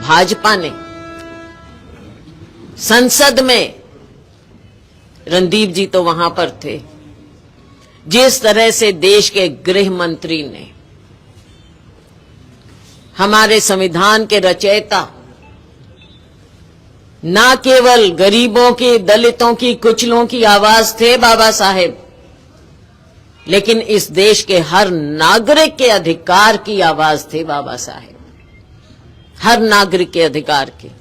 भाजपा ने संसद में, रणदीप जी तो वहां पर थे, जिस तरह से देश के गृह मंत्री ने, हमारे संविधान के रचयिता, ना केवल गरीबों की, दलितों की, कुचलों की आवाज थे बाबा साहेब, लेकिन इस देश के हर नागरिक के अधिकार की आवाज थे बाबा साहेब। हर नागरिक के अधिकार की,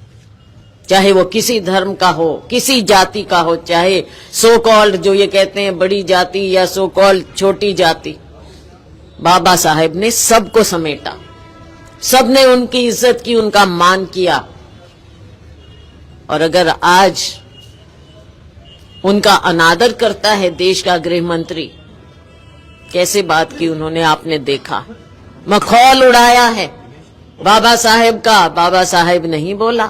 चाहे वो किसी धर्म का हो, किसी जाति का हो, चाहे सो कॉल्ड, जो ये कहते हैं बड़ी जाति, या सो कॉल्ड छोटी जाति, बाबा साहेब ने सबको समेटा, सबने उनकी इज्जत की, उनका मान किया। और अगर आज उनका अनादर करता है देश का गृह मंत्री, कैसे बात की उन्होंने, आपने देखा, मखौल उड़ाया है बाबा साहेब का। बाबा साहेब नहीं बोला,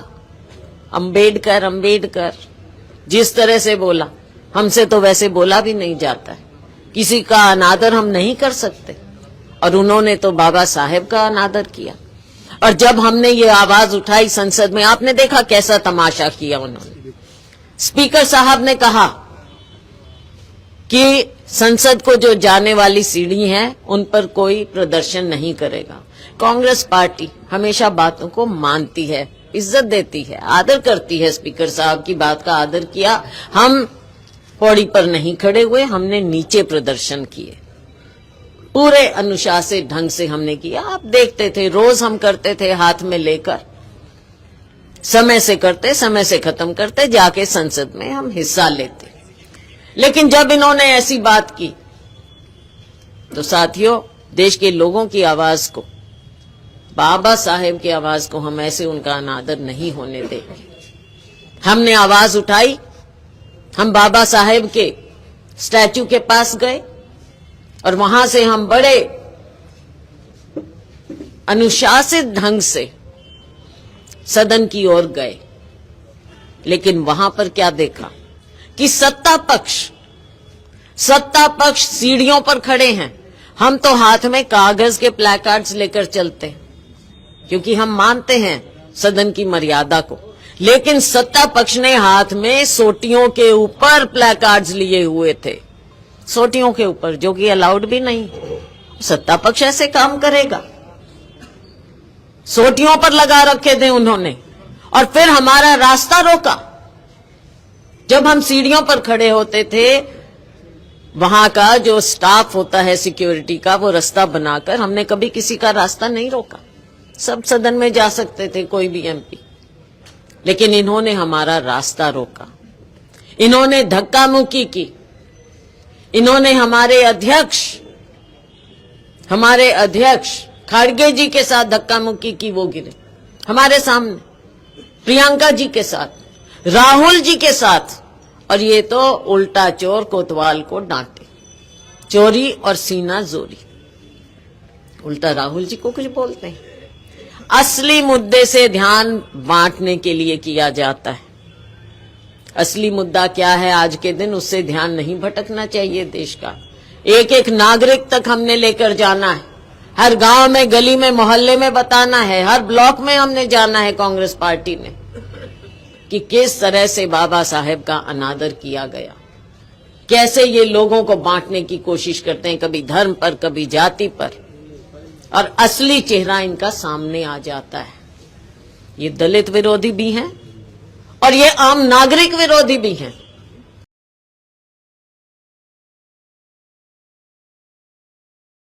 अंबेडकर अंबेडकर जिस तरह से बोला, हमसे तो वैसे बोला भी नहीं जाता है, किसी का अनादर हम नहीं कर सकते, और उन्होंने तो बाबा साहेब का अनादर किया। और जब हमने ये आवाज उठाई संसद में, आपने देखा कैसा तमाशा किया उन्होंने। स्पीकर साहब ने कहा कि संसद को जो जाने वाली सीढ़ी है उन पर कोई प्रदर्शन नहीं करेगा। कांग्रेस पार्टी हमेशा बातों को मानती है, इज्जत देती है, आदर करती है। स्पीकर साहब की बात का आदर किया। हम पौड़ी पर नहीं खड़े हुए, हमने नीचे प्रदर्शन किए, पूरे अनुशासित ढंग से हमने किया। आप देखते थे, रोज हम करते थे, हाथ में लेकर, समय से करते, समय से खत्म करते, जाके संसद में हम हिस्सा लेते। लेकिन जब इन्होंने ऐसी बात की तो साथियों, देश के लोगों की आवाज को, बाबा साहेब की आवाज को हम ऐसे उनका अनादर नहीं होने देंगे। हमने आवाज उठाई, हम बाबा साहेब के स्टैचू के पास गए और वहां से हम बड़े अनुशासित ढंग से सदन की ओर गए। लेकिन वहां पर क्या देखा कि सत्ता पक्ष सीढ़ियों पर खड़े हैं। हम तो हाथ में कागज के प्लेकार्ड्स लेकर चलते हैं, क्योंकि हम मानते हैं सदन की मर्यादा को। लेकिन सत्ता पक्ष ने हाथ में सोटियों के ऊपर प्लेकार्ड्स लिए हुए थे, सोटियों के ऊपर, जो कि अलाउड भी नहीं। सत्ता पक्ष ऐसे काम करेगा? सोटियों पर लगा रखे थे उन्होंने, और फिर हमारा रास्ता रोका। जब हम सीढ़ियों पर खड़े होते थे, वहां का जो स्टाफ होता है सिक्योरिटी का, वो रास्ता बनाकर, हमने कभी किसी का रास्ता नहीं रोका। सब सदन में जा सकते थे, कोई भी एमपी। लेकिन इन्होंने हमारा रास्ता रोका, इन्होंने धक्का मुक्की की, इन्होंने हमारे अध्यक्ष खड़गे जी के साथ धक्का मुक्की की। वो गिरे हमारे सामने, प्रियंका जी के साथ, राहुल जी के साथ, और ये तो उल्टा चोर कोतवाल को डांटे, चोरी और सीना जोरी। उल्टा राहुल जी को कुछ बोलते हैं। असली मुद्दे से ध्यान बांटने के लिए किया जाता है। असली मुद्दा क्या है आज के दिन, उससे ध्यान नहीं भटकना चाहिए देश का। एक एक नागरिक तक हमने लेकर जाना है, हर गांव में, गली में, मोहल्ले में बताना है, हर ब्लॉक में हमने जाना है कांग्रेस पार्टी ने, कि किस तरह से बाबा साहेब का अनादर किया गया, कैसे ये लोगों को बांटने की कोशिश करते हैं, कभी धर्म पर, कभी जाति पर, और असली चेहरा इनका सामने आ जाता है। ये दलित विरोधी भी हैं और ये आम नागरिक विरोधी भी हैं।